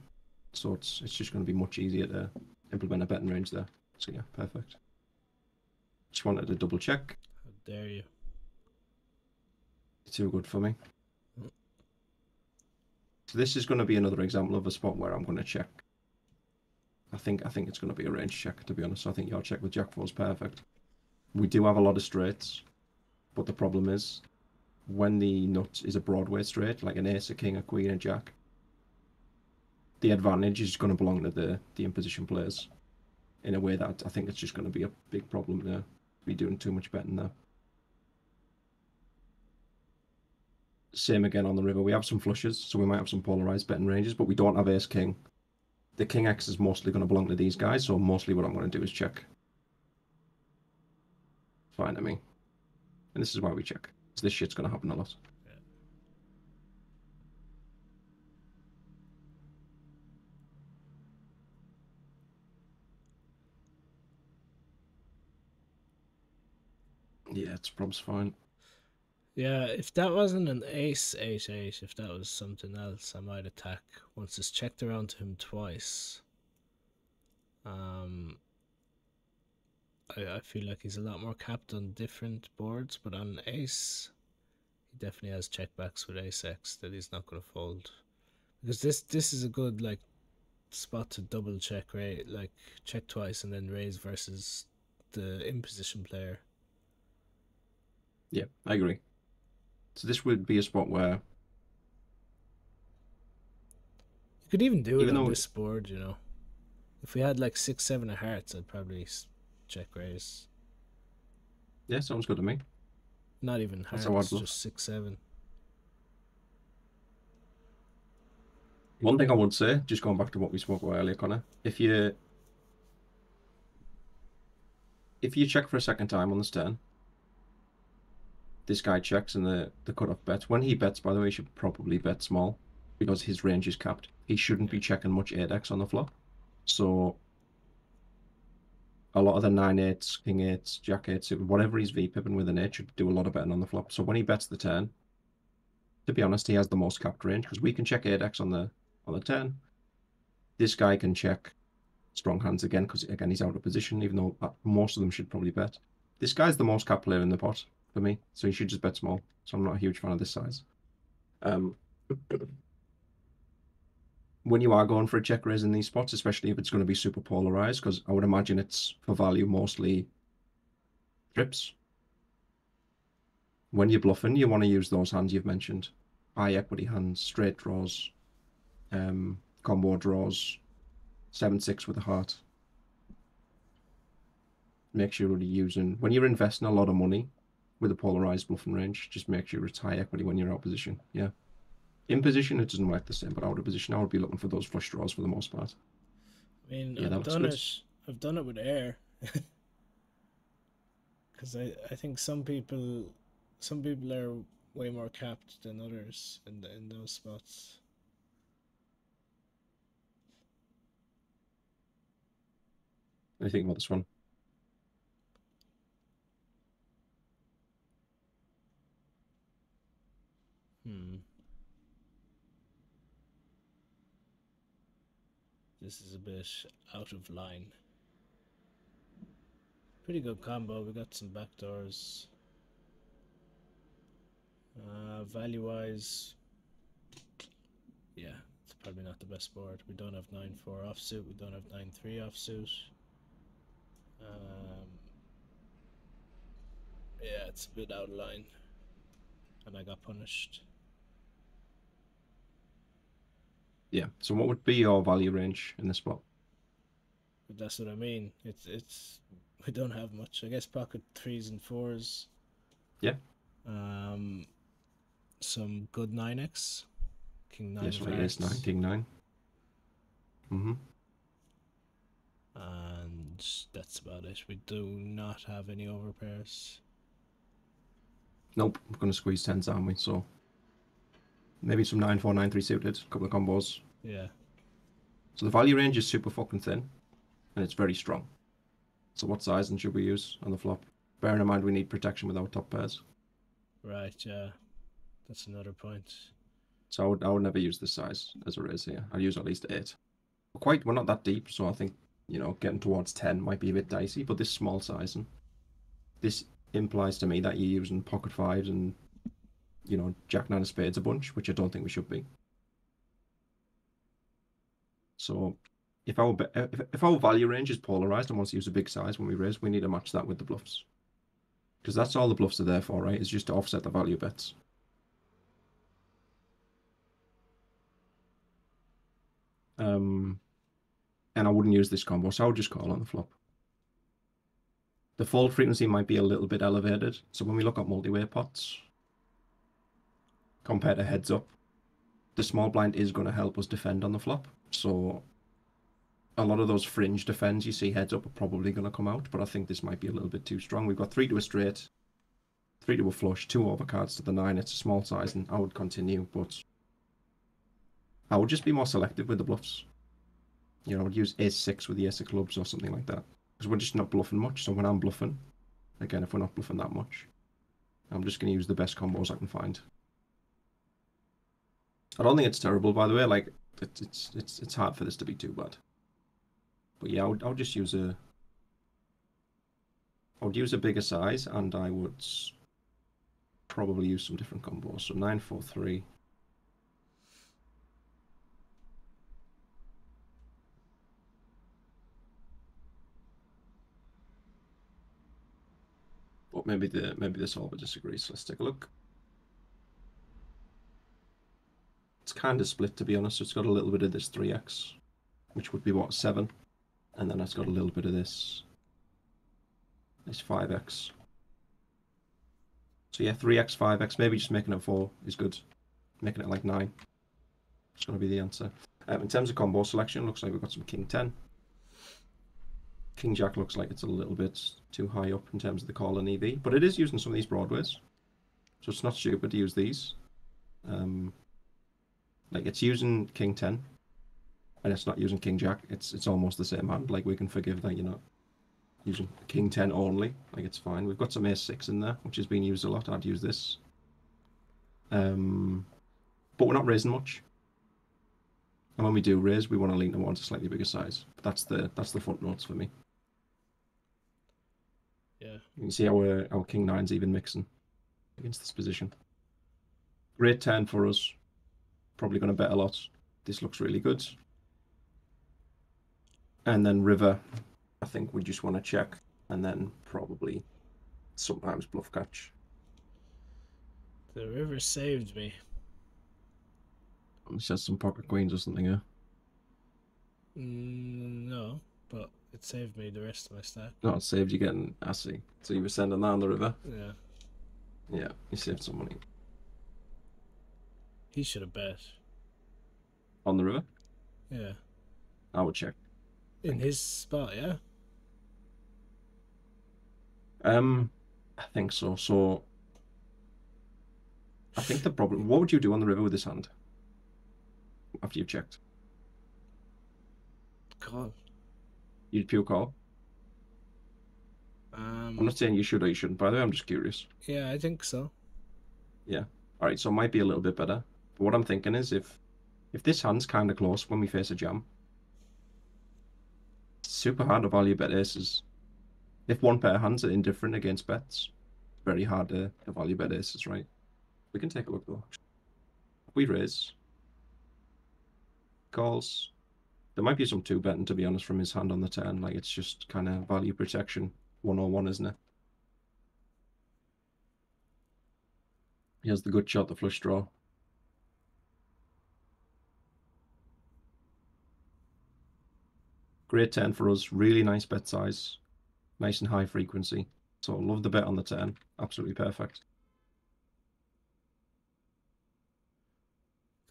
So it's just going to be much easier to implement a betting range there. So yeah, perfect. Just wanted to double check. How dare you? Too good for me. So this is going to be another example of a spot where I'm going to check. I think it's going to be a range check, to be honest. I think your check with Jack 4 is perfect. We do have a lot of straights, but the problem is when the nut is a Broadway straight, like an ace, a king, a queen, a jack, the advantage is going to belong to the in-position players in a way that I think it's just going to be a big problem there. Be doing too much betting there. Same again on the river. We have some flushes, so we might have some polarized betting ranges, but we don't have ace king. The king X is mostly going to belong to these guys, so mostly what I'm going to do is check. Fine to me. And this is why we check. So this shit's going to happen a lot. Yeah, it's prob's fine. Yeah, if that wasn't an ace 8-8, if that was something else, I might attack once it's checked around to him twice. I feel like he's a lot more capped on different boards, but on ace, he definitely has checkbacks with ace X that he's not going to fold. Because this is a good like spot to double check, right? Like check twice and then raise versus the in position player. Yeah, I agree. So this would be a spot where you could even do it on this board, you know. If we had like 6-7 of hearts, I'd probably check raise. Yeah, sounds good to me. Not even hearts, just 6-7. One thing I would say, just going back to what we spoke about earlier, Connor, if you check for a second time on this turn, this guy checks and the cutoff bets. When he bets, by the way, he should probably bet small because his range is capped. He shouldn't be checking much 8x on the flop. So a lot of the 9-8s, king 8s, jack 8s, whatever he's v-pipping with an 8 should do a lot of betting on the flop. So when he bets the turn, to be honest, he has the most capped range because we can check 8x on the turn. This guy can check strong hands again because, again, he's out of position, even though most of them should probably bet. This guy's the most capped player in the pot for me, so he should just bet small. So I'm not a huge fan of this size. When you are going for a check raise in these spots, especially if it's going to be super polarized, because I would imagine it's for value mostly trips. When you're bluffing, you want to use those hands you've mentioned. High equity hands, straight draws, combo draws, 7-6 with a heart. Make sure you're using, when you're investing a lot of money with a polarized bluffing range, just make sure it's high equity when you're out of position. Yeah. In position, it doesn't work the same, but out of position, I would be looking for those flush draws for the most part. I mean, Yeah, that looks good. I've done it with air, because I think some people are way more capped than others in those spots. What do you think about this one? This is a bit out of line. Pretty good combo. We got some backdoors. Value wise, yeah, it's probably not the best board. We don't have 9-4 offsuit. We don't have 9-3 offsuit. Yeah, it's a bit out of line, and I got punished. Yeah. So what would be your value range in this spot? But that's what I mean. It's we don't have much. I guess pocket 3s and 4s. Yeah. Some good 9x. King 9 Yes, of like hearts. Ace 9, King 9. And that's about it. We do not have any overpairs. Nope, we're going to squeeze 10s, aren't we? So maybe some 9-4, 9-3 suited, a couple of combos. Yeah. So the value range is super fucking thin, and it's very strong. So what sizing should we use on the flop? Bearing in mind we need protection with our top pairs. Right, yeah. That's another point. So I would never use this size as a raise here. I'd use at least 8. We're not that deep, so I think, you know, getting towards 10 might be a bit dicey, but this small sizing, this implies to me that you're using pocket 5s and, you know, Jack 9 of spades a bunch, which I don't think we should be. So if our value range is polarized and wants to use a big size when we raise, we need to match that with the bluffs. Because that's all the bluffs are there for, right? It's just to offset the value bets. And I wouldn't use this combo, so I would just call on the flop. The fold frequency might be a little bit elevated, so when we look at multi-way pots, compared to heads up, the small blind is going to help us defend on the flop. So a lot of those fringe defends you see heads up are probably going to come out, but I think this might be a little bit too strong. We've got 3 to a straight, 3 to a flush, 2 overcards to the 9. It's a small size, and I would continue, but I would just be more selective with the bluffs. You know, I would use Ace-6 with the Ace of clubs or something like that. Because we're just not bluffing much. So when I'm bluffing, again, if we're not bluffing that much, I'm just going to use the best combos I can find. I don't think it's terrible, by the way. Like, it's hard for this to be too bad. But yeah, I would just use a... I would use a bigger size, and I would probably use some different combos. So 9-4-3... But maybe the solver disagrees. So let's take a look. It's kind of split, to be honest. So it's got a little bit of this 3x, which would be what, 7, and then it's got a little bit of this 5x. So yeah, 3x, 5x. Maybe just making it 4 is good. Making it like 9. It's going to be the answer. In terms of combo selection, looks like we've got some King 10. King Jack looks like it's a little bit too high up in terms of the call and EV, but it is using some of these broadways, so it's not stupid to use these. Like it's using King 10, and it's not using King Jack. It's almost the same hand. Like we can forgive that you're not using King 10 only. Like it's fine. We've got some Ace-6 in there, which has been used a lot. I'd use this. But we're not raising much. And when we do raise, we want to lean towards a slightly bigger size. But that's the footnotes for me. Yeah. You can see our King 9's even mixing against this position. Great turn for us. Probably going to bet a lot. This looks really good. And then river, I think we just want to check. And then probably sometimes bluff catch. The river saved me. It's just some pocket queens or something, yeah? No, but it saved me the rest of my stack. No, it saved you getting assy. So you were sending that on the river? Yeah. Yeah, you saved some money. He should have bet. On the river? Yeah. I would check. In his spot, yeah? I think so. So I think the problem. What would you do on the river with this hand after you've checked? God. You'd pure call. I'm not saying you should or you shouldn't. By the way, I'm just curious. Yeah, I think so. Yeah. All right. So it might be a little bit better. But what I'm thinking is if this hand's kind of close when we face a jam, it's super hard to value bet aces. If one pair of hands are indifferent against bets, it's very hard to value bet aces, right? We can take a look though. We raise calls. There might be some two betting, to be honest, from his hand on the turn. Like, it's just kind of value protection 101, isn't it? He has the good shot, the flush draw. Great turn for us. Really nice bet size. Nice and high frequency. So love the bet on the turn. Absolutely perfect.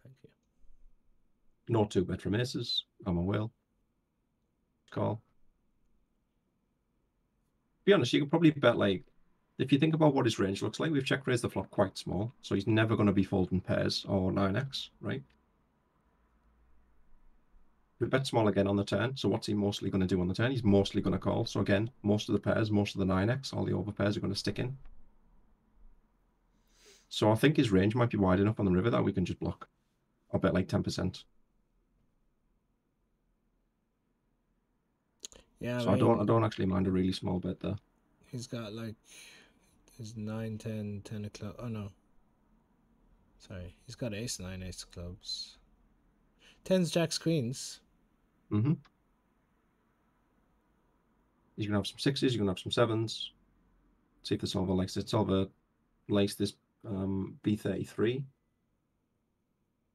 Thank you. No two bet from aces. I'm a whale. Call. To be honest, you could probably bet, like, if you think about what his range looks like, we've check raised the flop quite small. So he's never going to be folding pairs or 9x, right? We bet small again on the turn. So what's he mostly going to do on the turn? He's mostly going to call. So again, most of the pairs, most of the 9x, all the over pairs are going to stick in. So I think his range might be wide enough on the river that we can just block. I'll bet like 10%. Yeah, So I don't actually mind a really small bet there. He's got like his 9, 10, 10 of clubs. Oh no. Sorry. He's got ace 9, ace of clubs. 10s, jacks, queens. Mm-hmm. He's gonna have some sixes, you're gonna have some sevens. See if the solver likes it. Solver likes this B33.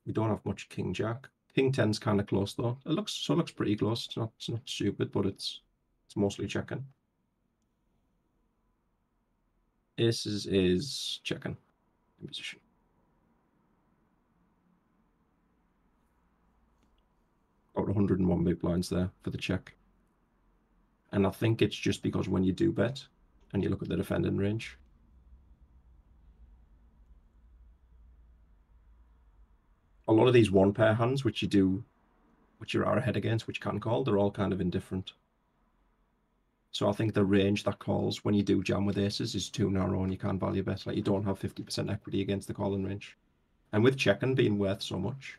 We don't have much king jack. King 10's kind of close though. It looks pretty close. It's not stupid, but it's mostly checking. Aces is checking in position. Got 101 big blinds there for the check. And I think it's just because when you do bet and you look at the defending range, a lot of these one pair hands, which you are ahead against, which can call, they're all kind of indifferent. So I think the range that calls when you do jam with aces is too narrow and you can't value bet. Like, you don't have 50% equity against the calling range. And with checking being worth so much,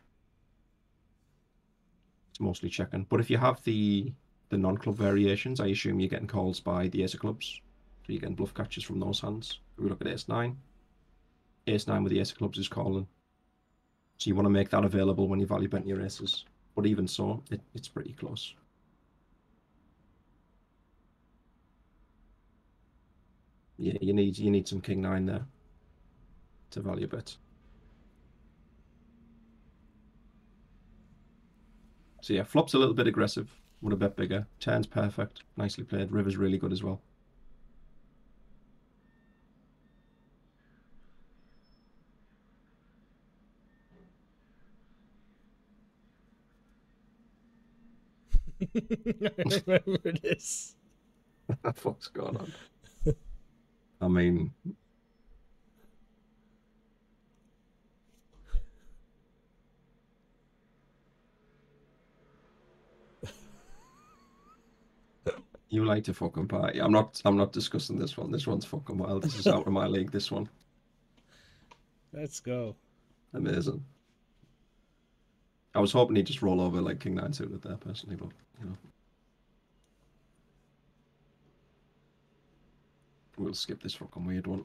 it's mostly checking. But if you have the non-club variations, I assume you're getting calls by the ace of clubs. So you're getting bluff catches from those hands. If we look at ace 9. Ace 9 with the ace of clubs is calling. So you want to make that available when you value betting your aces. But even so, it's pretty close. Yeah, you need some king 9 there to value bet. So yeah, flop's a little bit aggressive. Would have bet bigger. Turn's perfect. Nicely played. River's really good as well. I remember this. What the fuck's going on? I mean, you like to fucking party. I'm not discussing this one. This one's fucking wild. This is out of my league, this one. Let's go. Amazing. I was hoping he'd just roll over like king 9 suited there, personally, but you know. We'll skip this fucking weird one.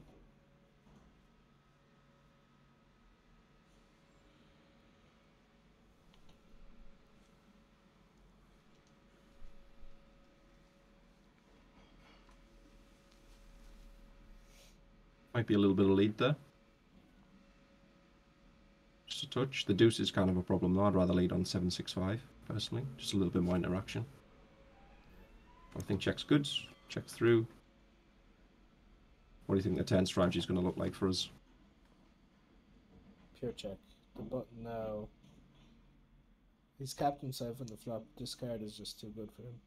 Might be a little bit of lead there. Just a touch. The deuce is kind of a problem though. I'd rather lead on 7-6-5, personally. Just a little bit more interaction. I think check's good. Check through. What do you think the turn strategy is going to look like for us? Pure check. the button now. He's capped himself on the flop. This card is just too good for him.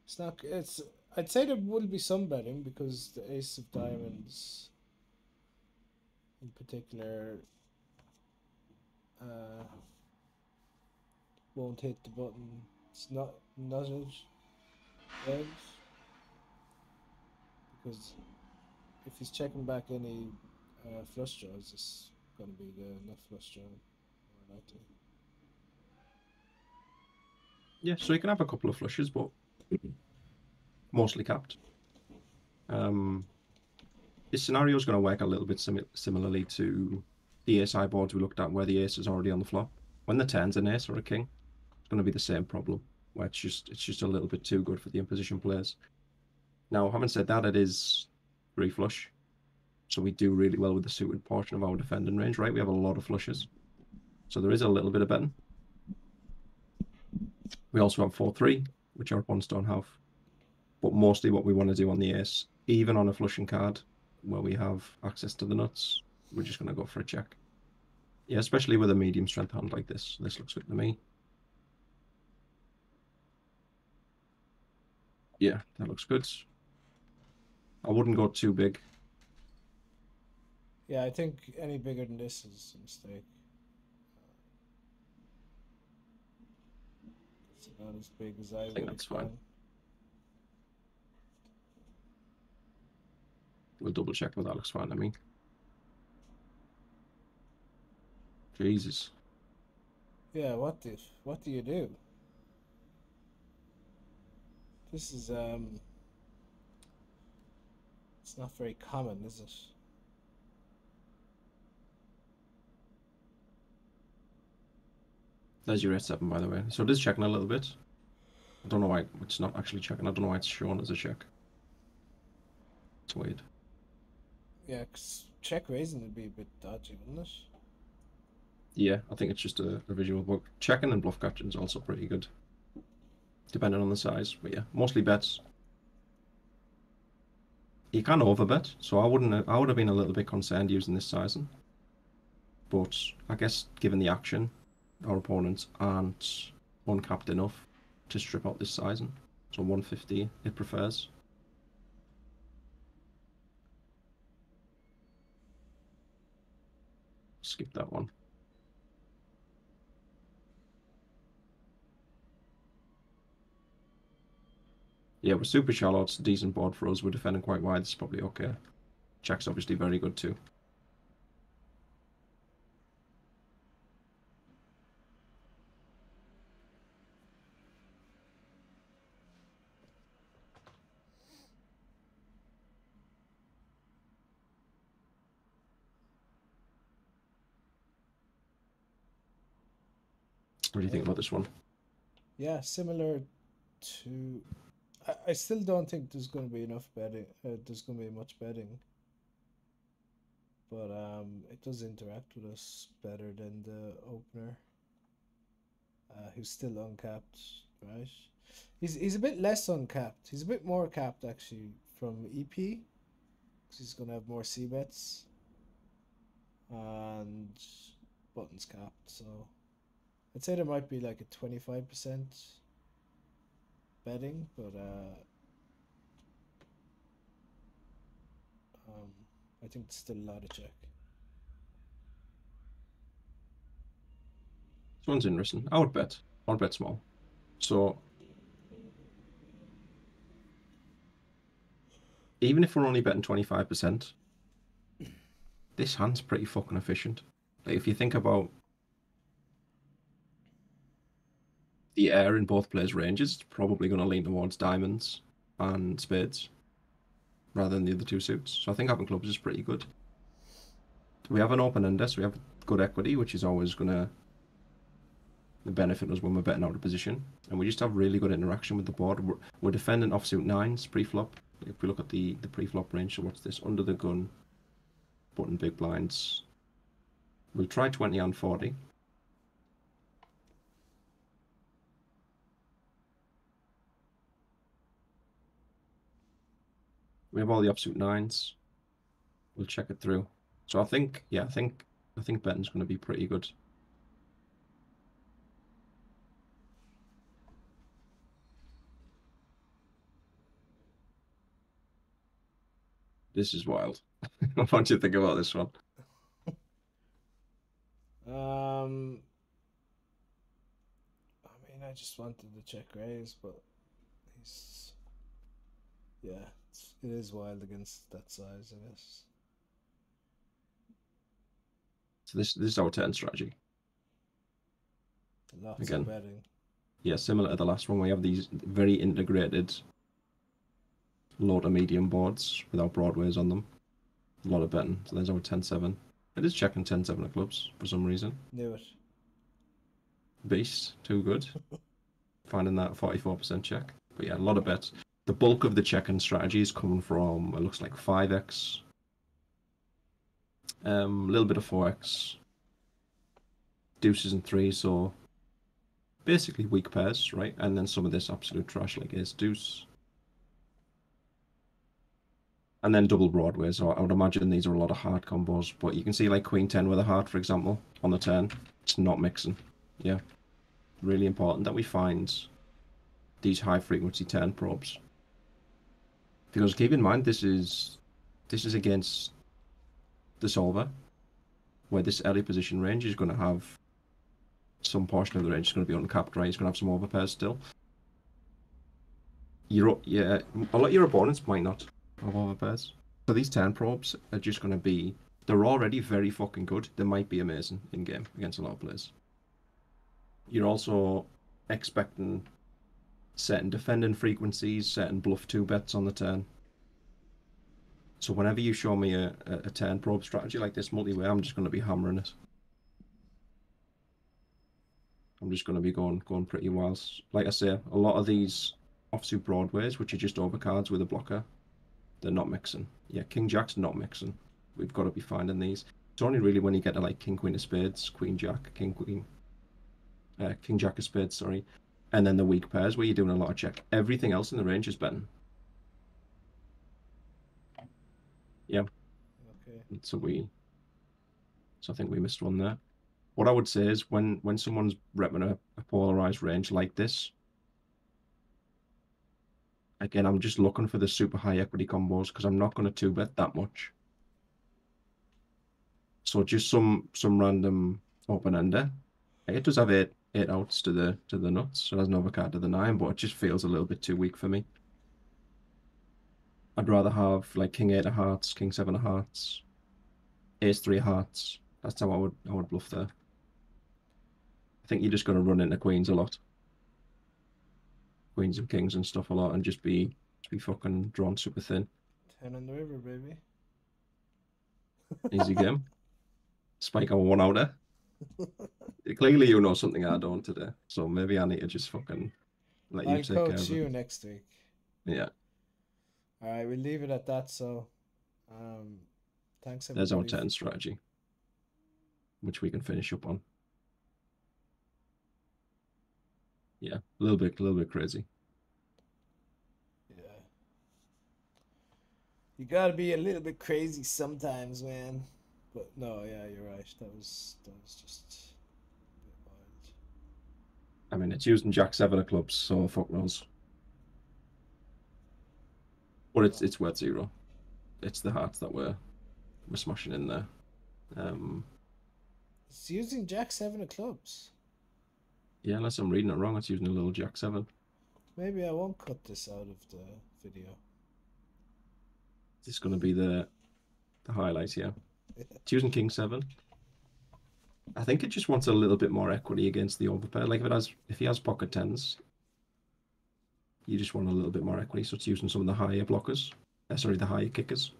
It's not. It's. I'd say there will be some betting because the ace of diamonds, in particular, uh, won't hit the button. It's not nuttage edge because if he's checking back any flush draws, it's going to be the nut flush draw or not to. Yeah, so you can have a couple of flushes, but mostly capped. This scenario is going to work a little bit similarly to the ace high boards we looked at, where the ace is already on the flop. When the turn's an ace or a king, it's going to be the same problem, where it's just a little bit too good for the imposition players. Now, having said that, it is 3 flush, so we do really well with the suited portion of our defending range, right? We have a lot of flushes, so there is a little bit of betting. We also have 4-3, which our opponents don't have. But mostly what we want to do on the ace, even on a flushing card where we have access to the nuts, we're just going to go for a check. Yeah, especially with a medium strength hand like this. This looks good to me. Yeah, that looks good. I wouldn't go too big. Yeah, I think any bigger than this is a mistake. It's not as big as I think would that's have fine. gone. We'll double check, but that looks fine to me. Jesus. Yeah, what do you do? This is it's not very common, is it? There's your 8-7, by the way. So it is checking a little bit. I don't know why it's not actually checking. I don't know why it's shown as a check. It's weird. Yeah, 'cause check raising would be a bit dodgy, wouldn't it? Yeah, I think it's just a visual bug. Checking and bluff catching is also pretty good, depending on the size. But yeah, mostly bets. You can overbet, so I would have been a little bit concerned using this sizing. But I guess given the action, our opponents aren't uncapped enough to strip out this sizing. So 150 it prefers. Skip that one. Yeah, we're super shallow. It's a decent board for us. We're defending quite wide. It's probably okay. Check's obviously very good too. What do you think about this one? Yeah, similar to. I still don't think there's going to be enough betting. There's going to be much betting, but it does interact with us better than the opener, who's still uncapped, right? He's a bit less uncapped. He's a bit more capped actually from EP, because he's going to have more C bets, and buttons capped. So I'd say there might be like a 25% betting, but I think it's still a lot of check. This one's interesting. I would bet. I would bet small. So even if we're only betting 25%, this hand's pretty fucking efficient. Like if you think about the air in both players' ranges, it's probably going to lean towards diamonds and spades rather than the other two suits. So I think having clubs is pretty good. We have an open ender, so we have good equity, which is always going to benefit us when we're betting out of position. And we just have really good interaction with the board. We're defending offsuit 9s pre-flop. If we look at the pre-flop range, so what's this? Under the gun, button big blinds. We'll try 20 and 40. We have all the offsuit 9s. We'll check it through. So I think I think betting's going to be pretty good. This is wild. What do you think about this one? I mean, I just wanted to check raise, but yeah, it is wild against that size, I guess. So this is our turn strategy. Lots Again. of betting. Yeah, similar to the last one, we have these very integrated low to medium boards without broadways on them. A lot of betting. So there's our 10-7. It is checking 10-7 of clubs for some reason. Knew it. Beast, too good. Finding that 44% check. But yeah, a lot of bets. The bulk of the checking strategy is coming from, it looks like 5x, a little bit of 4x, deuces and threes, so basically weak pairs, right? And then some of this absolute trash like ace deuce. And then double broadway, so I would imagine these are a lot of hard combos, but you can see like queen 10 with a heart, for example, on the turn. It's not mixing. Yeah. Really important that we find these high frequency turn probes. Because keep in mind, this is against the solver, where this early position range is going to have some portion of the range is going to be uncapped, right? It's going to have some overpairs still. Yeah, a lot of your opponents might not have overpairs. So these turn probes are just going to be, they're already very fucking good. They might be amazing in game against a lot of players. You're also expecting certain defending frequencies, certain bluff 2 bets on the turn. So whenever you show me a turn probe strategy like this multi-way, I'm just going to be hammering it. I'm just going to be going pretty wild. Like I say, a lot of these offsuit broadways, which are just overcards with a blocker, they're not mixing. Yeah, King Jack's not mixing. We've got to be finding these. It's only really when you get to like King Queen of Spades, Queen Jack, King Queen, King Jack of Spades, sorry, and then the weak pairs where you're doing a lot of check. Everything else in the range is betting. Yeah. Okay. So I think we missed one there. What I would say is when someone's repping a polarized range like this, again, I'm just looking for the super high equity combos because I'm not going to 2-bet that much. So just some random open ender. It does have eight outs to the nuts, so there's an overcard to the 9, but it just feels a little bit too weak for me. I'd rather have like King 8 of hearts, King 7 of hearts, Ace 3 of hearts. That's how I would bluff there. I think you're just going to run into queens a lot. Queens and kings and stuff a lot, and just be fucking drawn super thin. 10 on the river, baby. Easy game. Spike on 1 outer. Clearly you know something I don't today, so maybe I need to just fucking let you I'll take care of coach it. you next week. Yeah. All right, we'll leave it at that. So, thanks everybody. There's our 10 strategy, which we can finish up on. Yeah, a little bit crazy. Yeah. You gotta be a little bit crazy sometimes, man. But no, yeah, you're right. That was just a bit wild. I mean, it's using Jack 7 of clubs, so fuck knows. But it's worth 0. It's the hearts that we're smashing in there. It's using Jack 7 of clubs. Yeah, unless I'm reading it wrong, it's using a little Jack 7. Maybe I won't cut this out of the video. This is going to be the highlight here. It's using King 7. I think it just wants a little bit more equity against the overpair. Like if he has pocket 10s, you just want a little bit more equity. So it's using some of the higher blockers. Sorry, the higher kickers.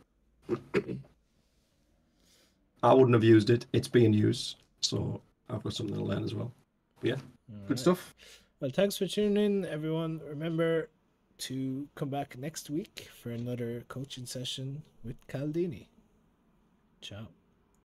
I wouldn't have used it. It's being used, so I've got something to learn as well. But yeah, good stuff. Well, thanks for tuning in, everyone. Remember to come back next week for another coaching session with Caldini. Ciao.